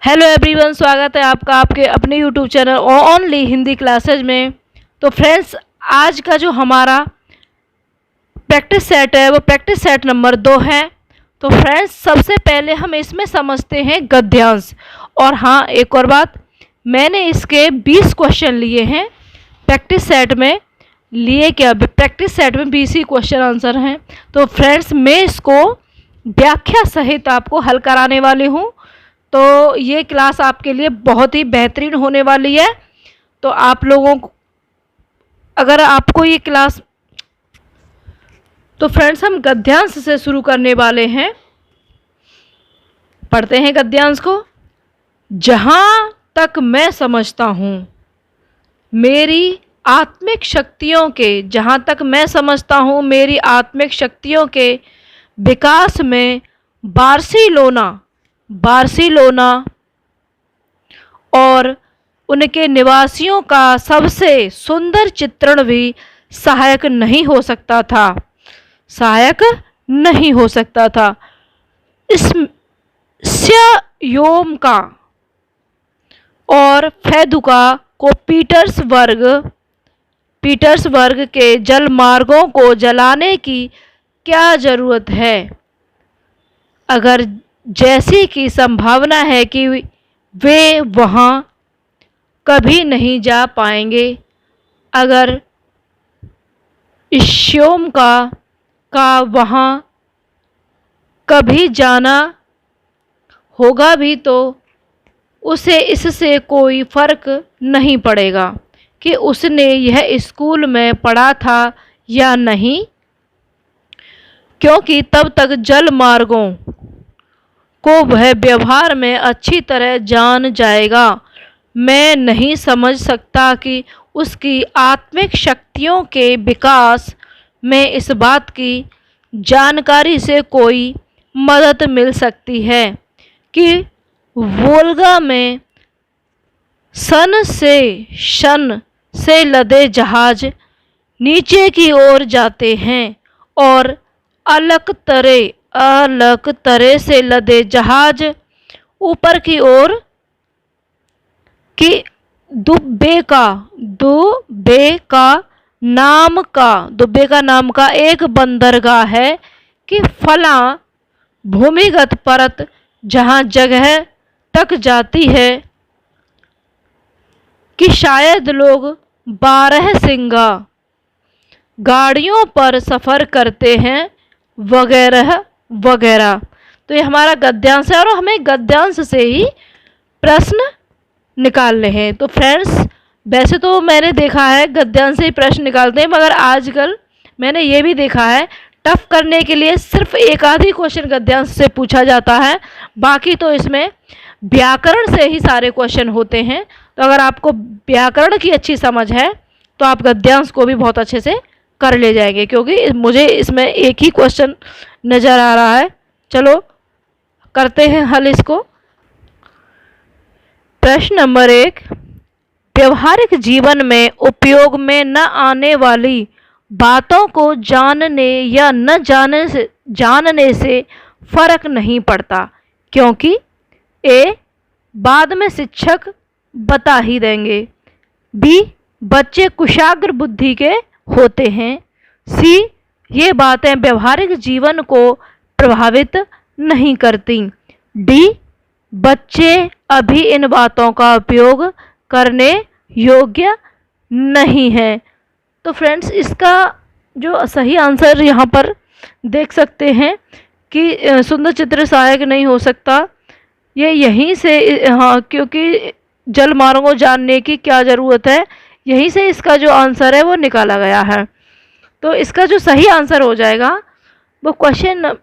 Hello everyone, स्वागत है आपका आपके अपने YouTube channel only Hindi classes में। तो फ्रेंड्स, आज का जो हमारा प्रैक्टिस सेट है वो प्रैक्टिस सेट नंबर 2 है। तो फ्रेंड्स, सबसे पहले हम इसमें समझते हैं गद्यांश। और हाँ, एक और बात, मैंने इसके 20 क्वेश्चन लिए हैं प्रैक्टिस सेट में। लिए क्या, प्रैक्टिस सेट में 20 ही क्वेश्चन आंसर हैं। तो फ्रेंड्स, मैं इसको व्याख्या सहित आपको हल कराने वाली हूँ। तो ये क्लास आपके लिए बहुत ही बेहतरीन होने वाली है। तो आप लोगों को, अगर आपको ये क्लास, तो फ्रेंड्स हम गद्यांश से शुरू करने वाले हैं। पढ़ते हैं गद्यांश को। जहाँ तक मैं समझता हूँ मेरी आत्मिक शक्तियों के, जहाँ तक मैं समझता हूँ मेरी आत्मिक शक्तियों के विकास में बार्सिलोना और उनके निवासियों का सबसे सुंदर चित्रण भी सहायक नहीं हो सकता था। इस स्योम का और फेदुका को पीटर्सबर्ग के जल मार्गों को जलाने की क्या जरूरत है, अगर जैसी की संभावना है कि वे वहाँ कभी नहीं जा पाएंगे। अगर स्योम का वहाँ कभी जाना होगा भी तो उसे इससे कोई फर्क नहीं पड़ेगा कि उसने यह स्कूल में पढ़ा था या नहीं, क्योंकि तब तक जल मार्गों को वह व्यवहार में अच्छी तरह जान जाएगा। मैं नहीं समझ सकता कि उसकी आत्मिक शक्तियों के विकास में इस बात की जानकारी से कोई मदद मिल सकती है कि वोल्गा में सन से लदे जहाज नीचे की ओर जाते हैं और अलकतरे से लदे जहाज ऊपर की ओर की दुब्बे का नाम का एक बंदरगाह है कि फला भूमिगत परत जहां जगह तक जाती है कि शायद लोग 12 सिंगा गाड़ियों पर सफ़र करते हैं, वगैरह वगैरह। तो ये हमारा गद्यांश है और हमें गद्यांश से ही प्रश्न निकालने हैं। तो फ्रेंड्स, वैसे तो मैंने देखा है गद्यांश से ही प्रश्न निकालते हैं, मगर आजकल मैंने ये भी देखा है टफ करने के लिए सिर्फ एक आधी क्वेश्चन गद्यांश से पूछा जाता है, बाकी तो इसमें व्याकरण से ही सारे क्वेश्चन होते हैं। तो अगर आपको व्याकरण की अच्छी समझ है तो आप गद्यांश को भी बहुत अच्छे से कर ले जाएंगे, क्योंकि मुझे इसमें एक ही क्वेश्चन नज़र आ रहा है। चलो करते हैं हल इसको। प्रश्न नंबर 1, व्यवहारिक जीवन में उपयोग में न आने वाली बातों को जानने या न जानने से फर्क नहीं पड़ता, क्योंकि ए, बाद में शिक्षक बता ही देंगे, बी, बच्चे कुशाग्र बुद्धि के होते हैं, सी, ये बातें व्यवहारिक जीवन को प्रभावित नहीं करती, डी, बच्चे अभी इन बातों का उपयोग करने योग्य नहीं हैं। तो फ्रेंड्स, इसका जो सही आंसर यहाँ पर देख सकते हैं कि सुंदर चित्र सहायक नहीं हो सकता, ये यहीं से, हाँ, क्योंकि जल मार्गों जानने की क्या ज़रूरत है, यहीं से इसका जो आंसर है वो निकाला गया है। तो इसका जो सही आंसर हो जाएगा वो क्वेश्चन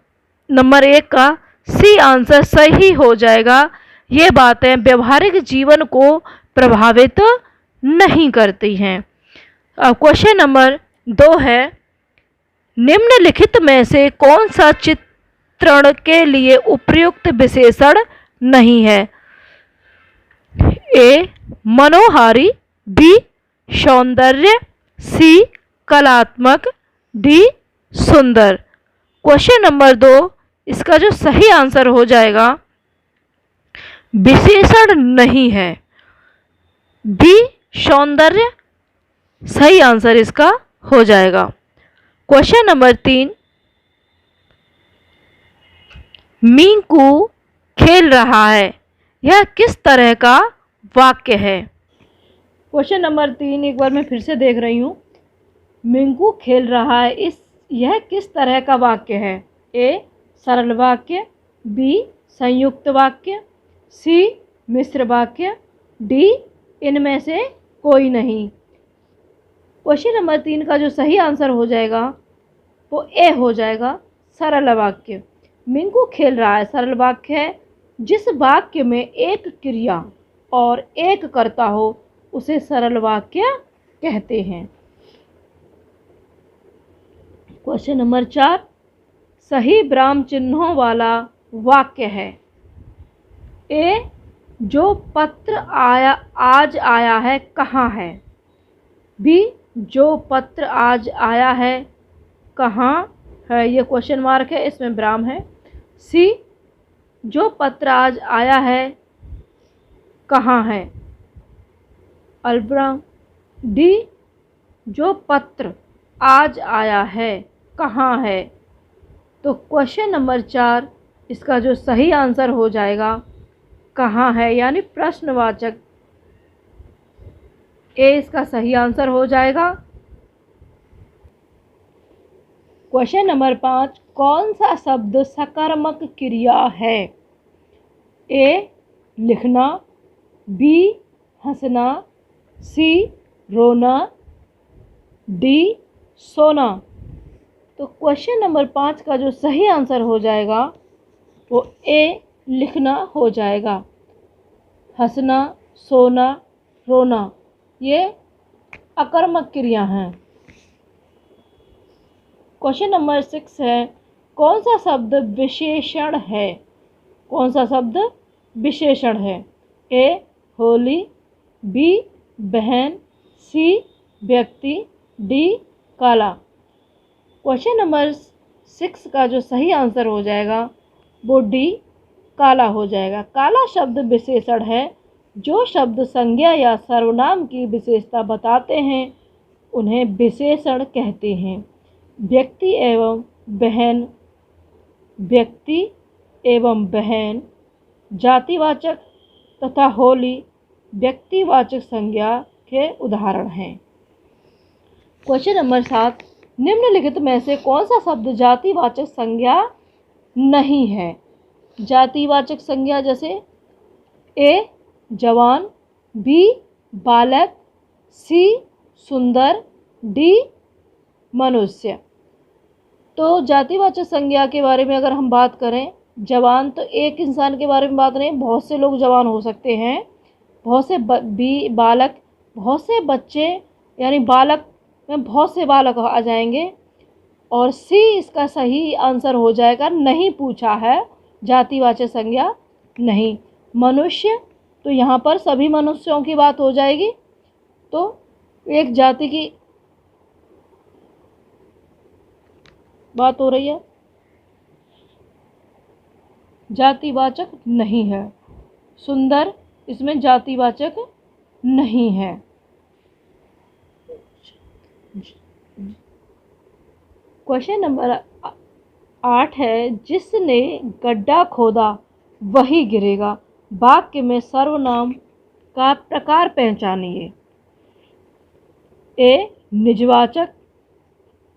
नंबर 1 का सी आंसर सही हो जाएगा। ये बातें व्यवहारिक जीवन को प्रभावित नहीं करती हैं। अब क्वेश्चन नंबर 2 है, निम्नलिखित में से कौन सा चित्रण के लिए उपयुक्त विशेषण नहीं है, ए, मनोहारी, बी, सौंदर्य, सी, कलात्मक, डी, सुंदर। क्वेश्चन नंबर 2, इसका जो सही आंसर हो जाएगा विशेषण नहीं है। बी सौंदर्य सही आंसर इसका हो जाएगा। क्वेश्चन नंबर 3, मिंकू खेल रहा है, यह किस तरह का वाक्य है? क्वेश्चन नंबर 3 एक बार मैं फिर से देख रही हूँ। मिंकू खेल रहा है, यह किस तरह का वाक्य है? ए सरल वाक्य, बी संयुक्त वाक्य, सी मिश्र वाक्य, डी इनमें से कोई नहीं। क्वेश्चन नंबर 3 का जो सही आंसर हो जाएगा वो ए हो जाएगा, सरल वाक्य। मिंकू खेल रहा है सरल वाक्य है। जिस वाक्य में एक क्रिया और एक कर्ता हो उसे सरल वाक्य कहते हैं। क्वेश्चन नंबर 4, सही विराम चिन्हों वाला वाक्य है। ए जो पत्र आज आया है कहाँ है? बी जो पत्र आज आया है कहाँ है, ये क्वेश्चन मार्क है, इसमें विराम है। सी जो पत्र आज आया है कहाँ है, अल्पविराम। डी जो पत्र आज आया है कहाँ है। तो क्वेश्चन नंबर 4 इसका जो सही आंसर हो जाएगा कहाँ है, यानी प्रश्नवाचक। ए इसका सही आंसर हो जाएगा। क्वेश्चन नंबर 5, कौन सा शब्द सकारात्मक क्रिया है? ए लिखना, बी हंसना, सी रोना, डी सोना। तो क्वेश्चन नंबर 5 का जो सही आंसर हो जाएगा वो ए लिखना हो जाएगा। हंसना, सोना, रोना ये अकर्मक क्रिया हैं। क्वेश्चन नंबर 6 है, कौन सा शब्द विशेषण है? कौन सा शब्द विशेषण है? ए होली, बी बहन, सी व्यक्ति, डी काला। क्वेश्चन नंबर 6 का जो सही आंसर हो जाएगा वो डी काला हो जाएगा। काला शब्द विशेषण है। जो शब्द संज्ञा या सर्वनाम की विशेषता बताते हैं उन्हें विशेषण कहते हैं। व्यक्ति एवं बहन, व्यक्ति एवं बहन जातिवाचक तथा होली व्यक्तिवाचक संज्ञा के उदाहरण हैं। क्वेश्चन नंबर 7, निम्नलिखित में से कौन सा शब्द जातिवाचक संज्ञा नहीं है? जातिवाचक संज्ञा जैसे ए जवान, बी बालक, सी सुंदर, डी मनुष्य। तो जातिवाचक संज्ञा के बारे में अगर हम बात करें, जवान तो एक इंसान के बारे में बात नहीं, बहुत से लोग जवान हो सकते हैं, बहुत से बी बालक, बहुत से बच्चे, यानी बालक में बहुत से बालक आ जाएंगे। और सी इसका सही आंसर हो जाएगा, नहीं पूछा है, जातिवाचक संज्ञा नहीं। मनुष्य तो यहाँ पर सभी मनुष्यों की बात हो जाएगी, तो एक जाति की बात हो रही है, जातिवाचक नहीं है। सुंदर इसमें जातिवाचक नहीं है। क्वेश्चन नंबर 8 है, जिसने गड्ढा खोदा वही गिरेगा। वाक्य में सर्वनाम का प्रकार पहचानिए। ए निजवाचक,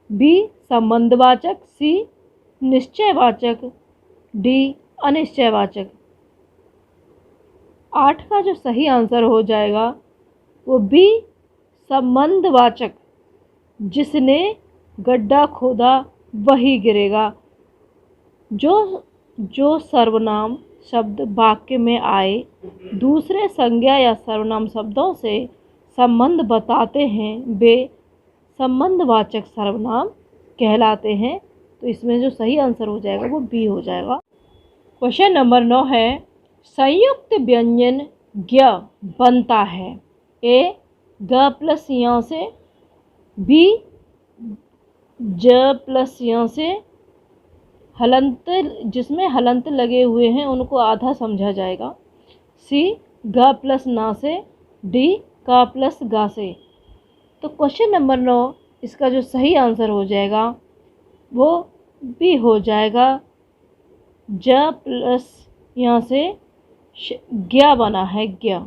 बी संबंधवाचक, सी निश्चयवाचक, डी अनिश्चयवाचक। 8 का जो सही आंसर हो जाएगा वो बी संबंधवाचक। जिसने गड्ढा खोदा वही गिरेगा। जो सर्वनाम शब्द वाक्य में आए दूसरे संज्ञा या सर्वनाम शब्दों से संबंध बताते हैं वे संबंधवाचक सर्वनाम कहलाते हैं। तो इसमें जो सही आंसर हो जाएगा वो बी हो जाएगा। क्वेश्चन नंबर 9 है, संयुक्त व्यंजन ज्ञ बनता है। ए ग प्लस यहाँ से, बी ज प्लस यहाँ से, हलंत जिसमें हलंत लगे हुए हैं उनको आधा समझा जाएगा, सी ग प्लस ना से, डी का प्लस गा से। तो क्वेश्चन नंबर 9 इसका जो सही आंसर हो जाएगा वो बी हो जाएगा। ज प्लस यहाँ से ज्ञा बना है, ज्ञा।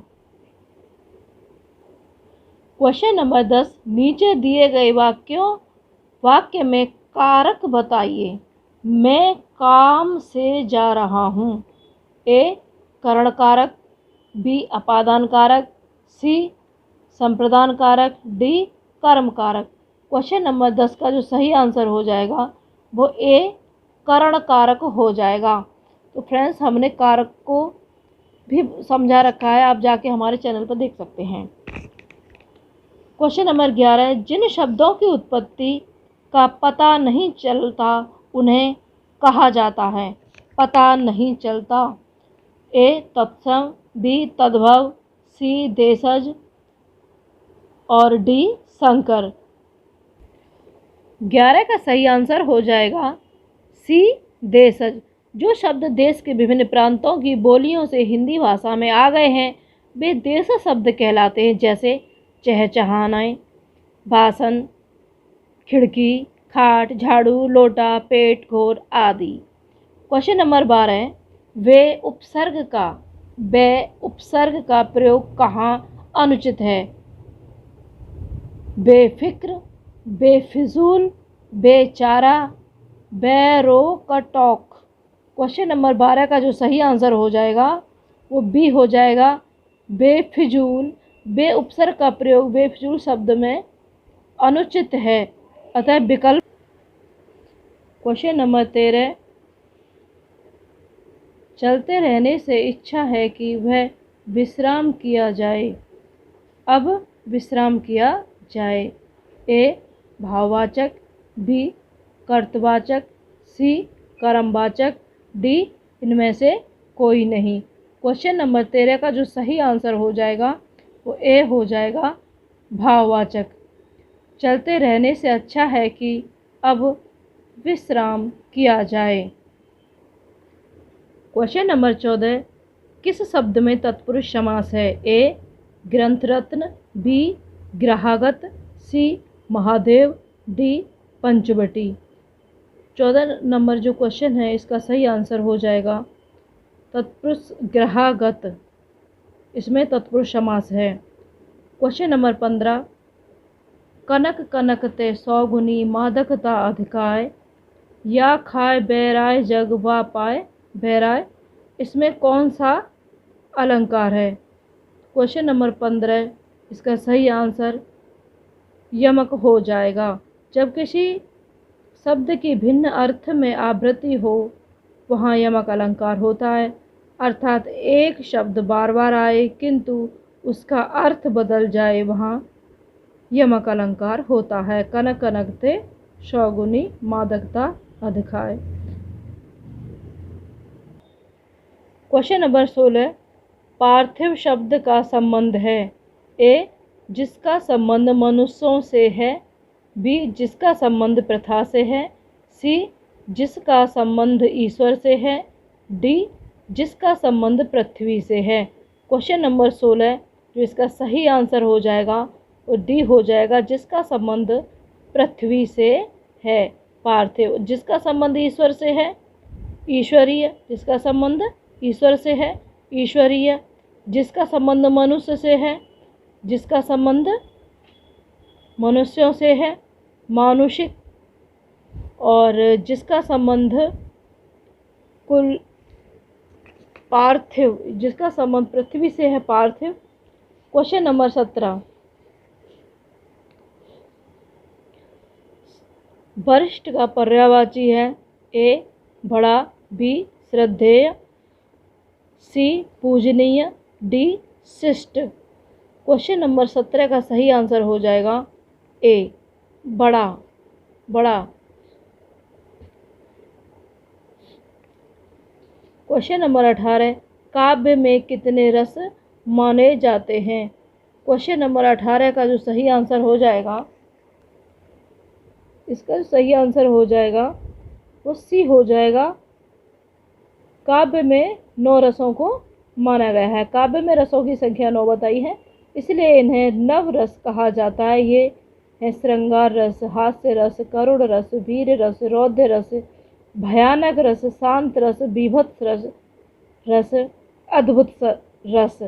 क्वेश्चन नंबर 10, नीचे दिए गए वाक्य में कारक बताइए। मैं काम से जा रहा हूँ। ए करण कारक, बी अपादान कारक, सी संप्रदान कारक, डी कर्म कारक। क्वेश्चन नंबर 10 का जो सही आंसर हो जाएगा वो ए करण कारक हो जाएगा। तो फ्रेंड्स, हमने कारक को भी समझा रखा है, आप जाके हमारे चैनल पर देख सकते हैं। क्वेश्चन नंबर 11, जिन शब्दों की उत्पत्ति का पता नहीं चलता उन्हें कहा जाता है। पता नहीं चलता। ए तत्सम, बी तद्भव, सी देशज और डी संकर। 11 का सही आंसर हो जाएगा सी देशज। जो शब्द देश के विभिन्न प्रांतों की बोलियों से हिंदी भाषा में आ गए हैं वे देशज शब्द कहलाते हैं, जैसे चहचहाना, भाषण, खिड़की, खाट, झाड़ू, लोटा, पेट, घोर आदि। क्वेश्चन नंबर 12, वे उपसर्ग का प्रयोग कहाँ अनुचित है। बेफिक्र, बेफिजूल, बेचारा, बेरोकटोक। क्वेश्चन नंबर 12 का जो सही आंसर हो जाएगा वो बी हो जाएगा, बेफिजूल। बे उपसर्ग का प्रयोग बेफिजूल शब्द में अनुचित है, अतः विकल्प। क्वेश्चन नंबर 13, चलते रहने से इच्छा है कि वह विश्राम किया जाए। अब विश्राम किया जाए। ए भाववाचक, बी कर्तवाचक, सी कर्मवाचक, डी इनमें से कोई नहीं। क्वेश्चन नंबर 13 का जो सही आंसर हो जाएगा वो ए हो जाएगा, भाववाचक। चलते रहने से अच्छा है कि अब विश्राम किया जाए। क्वेश्चन नंबर 14, किस शब्द में तत्पुरुष समास है। ए ग्रंथरत्न, बी ग्राहगत, सी महादेव, डी पंचवटी। 14 नंबर जो क्वेश्चन है इसका सही आंसर हो जाएगा तत्पुरुष ग्राहगत, इसमें तत्पुरुष समास है। क्वेश्चन नंबर 15, कनक कनक ते 100 गुनी मादकता अधिकाय, या खाए बैराय जग वा पाए बैराय। इसमें कौन सा अलंकार है। क्वेश्चन नंबर 15 इसका सही आंसर यमक हो जाएगा। जब किसी शब्द की भिन्न अर्थ में आवृत्ति हो वहाँ यमक अलंकार होता है, अर्थात एक शब्द बार बार आए किंतु उसका अर्थ बदल जाए, वहाँ यमक अलंकार होता है। कनक कनक ते 100 गुनी मादकता अधिकाय। क्वेश्चन नंबर 16, पार्थिव शब्द का संबंध है। ए जिसका संबंध मनुष्यों से है, बी जिसका संबंध प्रथा से है, सी जिसका संबंध ईश्वर से है, डी जिसका संबंध पृथ्वी से है। क्वेश्चन नंबर 16 जो इसका सही आंसर हो जाएगा वो डी हो जाएगा, जिसका संबंध पृथ्वी से है। पार्थिव, जिसका संबंध ईश्वर से है ईश्वरीय, जिसका संबंध ईश्वर से है ईश्वरीय, जिसका संबंध मनुष्य से है, जिसका संबंध मनुष्यों से है मानुषिक, और जिसका संबंध कुल पार्थिव, जिसका संबंध पृथ्वी से है पार्थिव। क्वेश्चन नंबर 17, वरिष्ठ का पर्यायवाची है। ए बड़ा, बी श्रद्धेय, सी पूजनीय, डी शिष्ट। क्वेश्चन नंबर 17 का सही आंसर हो जाएगा ए बड़ा, बड़ा। क्वेश्चन नंबर 18, काव्य में कितने रस माने जाते हैं। क्वेश्चन नंबर 18 का जो सही आंसर हो जाएगा, इसका जो सही आंसर हो जाएगा वो सी हो जाएगा, काव्य में 9 रसों को माना गया है। काव्य में रसों की संख्या 9 बताई है, इसलिए इन्हें नव रस कहा जाता है। ये है श्रृंगार रस, हास्य रस, करुण रस, वीर रस, रौद्र रस, भयानक रस, शांत रस, बीभत्स रस, अद्भुत रस।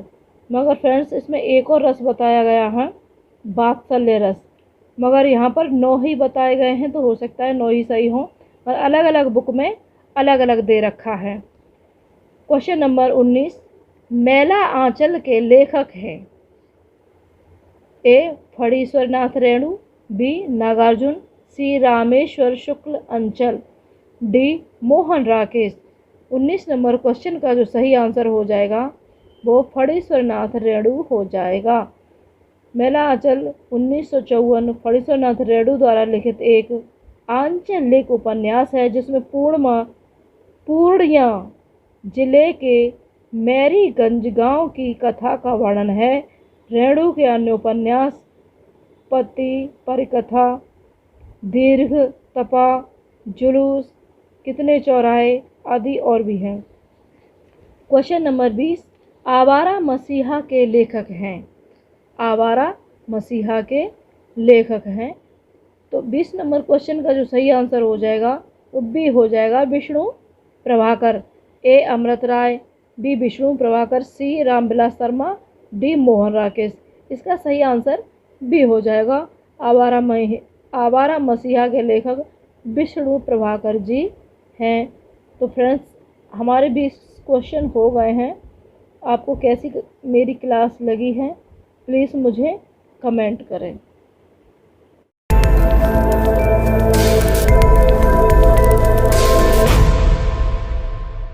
मगर फ्रेंड्स इसमें एक और रस बताया गया है, वात्सल्य रस। मगर यहाँ पर 9 ही बताए गए हैं, तो हो सकता है 9 ही सही हो, और अलग अलग बुक में अलग अलग दे रखा है। क्वेश्चन नंबर 19, मेला आंचल के लेखक हैं। ए फणीश्वरनाथ रेणु, बी नागार्जुन, सी रामेश्वर शुक्ल अंचल, D Mohan Rakesh. 19 number question का जो सही आंसर हो जाएगा वो फणीश्वरनाथ रेणु हो जाएगा। मेला आंचल 1954 फणीश्वरनाथ रेणु द्वारा लिखित एक आंचलिक उपन्यास है, जिसमें पूर्णिया जिले के मैरीगंज गांव की कथा का वर्णन है। रेणु के अन्य उपन्यास पति परिकथा, दीर्घ तपा, जुलूस, कितने चौराहे आदि और भी हैं। क्वेश्चन नंबर 20, आवारा मसीहा के लेखक हैं। आवारा मसीहा के लेखक हैं। तो 20 नंबर क्वेश्चन का जो सही आंसर हो जाएगा वो बी हो जाएगा, विष्णु प्रभाकर। ए अमृत राय, बी विष्णु प्रभाकर, सी रामविलास शर्मा, डी मोहन राकेश। इसका सही आंसर बी हो जाएगा। आवारा मसीहा के लेखक विष्णु प्रभाकर जी हैं। तो फ्रेंड्स हमारे 20 क्वेश्चन हो गए हैं। आपको कैसी मेरी क्लास लगी है प्लीज़ मुझे कमेंट करें।